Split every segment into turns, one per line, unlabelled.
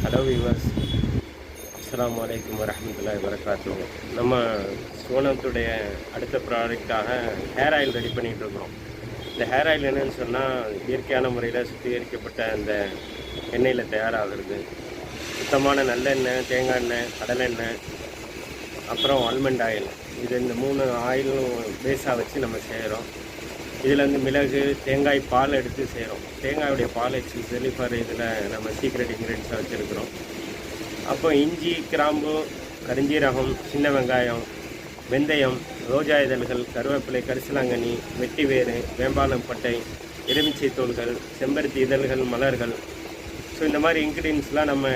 Hello viewers, அஸ்ஸலாமு அலைக்கும் வரஹ்மத்துல்லாஹி வரகாத்துஹு. நம்ம சோனத்துடைய அடுத்த ப்ராடக்டாக ஹேர் ஆயில் ரெடி பண்ணிகிட்டு இருக்கிறோம். இந்த ஹேர் ஆயில் என்னென்னு சொன்னால், இயற்கையான முறையில் சுத்திகரிக்கப்பட்ட அந்த எண்ணெயில் தயாராகிறது. சுத்தமான நல்லெண்ணெய், தேங்காய் எண்ணெய், கடலெண்ணெய், அப்புறம் ஆல்மண்ட் ஆயில், இது இந்த 3 ஆயிலும் பேஸாக வச்சு நம்ம செய்கிறோம். இதில் வந்து மிளகு, தேங்காய் பால் எடுத்து செய்கிறோம். தேங்காயுடைய பால் எக்ஸ்பெஷலி ஃபார் இதில் நம்ம சீக்ரெட் இன்க்ரீடியன்ஸாக வச்சுருக்கிறோம். அப்போ இஞ்சி, கிராம்பு, கரிஞ்சீரகம், சின்ன வெங்காயம், வெந்தயம், ரோஜா இதழ்கள், கருவேப்பிலை, கரிசலாங்கண்ணி, வெட்டி வேறு, வேம்பாலம் பட்டை, எலுமிச்சை தோல்கள், செம்பருத்தி இதழ்கள், மலர்கள். ஸோ இந்த மாதிரி இன்க்ரீடியன்ஸ்லாம் நம்ம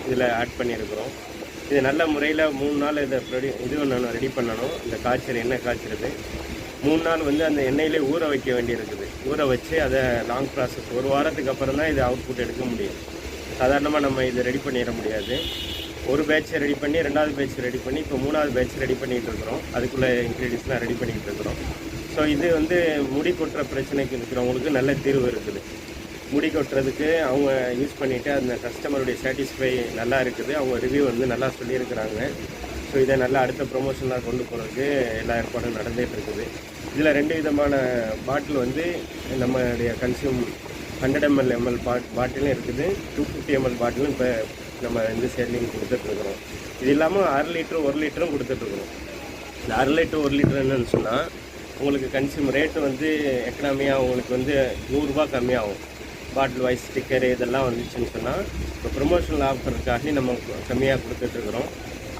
இதில் ஆட் பண்ணியிருக்கிறோம். இது நல்ல முறையில் 3 நாள் இதை ரெடி பண்ணணும். இந்த காய்ச்சல் எண்ணெய் காய்ச்சிறது 3 நாள் வந்து அந்த எண்ணெயிலே ஊற வைக்க வேண்டியிருக்குது. ஊற வச்சு அதை லாங் ப்ராசஸ், 1 வாரத்துக்கு அப்புறம் தான் இது அவுட்புட் எடுக்க முடியும். சாதாரணமாக நம்ம இதை ரெடி பண்ணிட முடியாது. ஒரு பேட்சை ரெடி பண்ணி 2வது பேட்ச் ரெடி பண்ணி இப்போ 3வது பேட்ச் ரெடி பண்ணிகிட்டு இருக்கிறோம். அதுக்குள்ளே இன்க்ரீடியன்ஸ்லாம் ரெடி பண்ணிகிட்டு இருக்கிறோம். ஸோ இது வந்து முடி கொட்டுற பிரச்சனைக்கு இருக்கிறவங்களுக்கு நல்ல தீர்வு இருக்குது. முடி கொட்டுறதுக்கு அவங்க யூஸ் பண்ணிவிட்டு அந்த கஸ்டமருடைய சாட்டிஸ்ஃபை நல்லா இருக்குது. அவங்க ரிவ்யூ வந்து நல்லா சொல்லியிருக்கிறாங்க. ஸோ இதை நல்லா அடுத்த ப்ரொமோஷனாக கொண்டு போகிறதுக்கு எல்லா ஏற்பாடும் நடந்துகிட்டு இருக்குது. இதில் 2 விதமான பாட்டில் வந்து நம்மளுடைய கன்சியூம் 100 ml பாட்டிலும் இருக்குது, 250 ml பாட்டிலும் இப்போ நம்ம இந்த சேல்லிங் கொடுத்துட்ருக்குறோம். இது இல்லாமல் 1/2 லிட்டரு 1 லிட்டரும் கொடுத்துட்ருக்குறோம். இந்த 1/2 லிட்டரு 1 லிட்டர் என்னன்னு சொன்னால், உங்களுக்கு கன்சியூம் ரேட்டு வந்து எக்கனாமியாக உங்களுக்கு வந்து ₹100 கம்மியாகும். பாட்டில் வைஸ் ஸ்டிக்கரு இதெல்லாம் வந்துச்சுன்னு சொன்னால், இப்போ ப்ரொமோஷனல் ஆஃபருக்காக நம்ம கம்மியாக கொடுத்துட்ருக்குறோம்.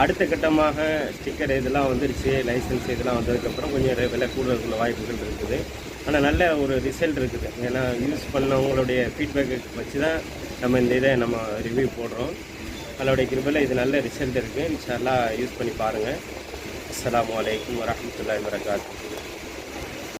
அடுத்த கட்டமாக ஸ்டிக்கர் இதெல்லாம் வந்துருச்சு, லைசன்ஸ் இதெல்லாம் வந்ததுக்கப்புறம் கொஞ்சம் விலை கூடுதலுக்குள்ள வாய்ப்புகள் இருக்குது. ஆனால் நல்ல ஒரு ரிசல்ட் இருக்குது. ஏன்னா யூஸ் பண்ணவங்களுடைய ஃபீட்பேக்கை வச்சு தான் நம்ம இந்த இதை நம்ம ரிவ்யூ போடுறோம். அதோடைய கிருபையில் இது நல்ல ரிசல்ட் இருக்குது. இன்ஷா அல்லாஹ் யூஸ் பண்ணி பாருங்கள். அஸ்ஸலாமு அலைக்கும் வரஹ்மத்துல்லாஹி வரகாத்துஹு.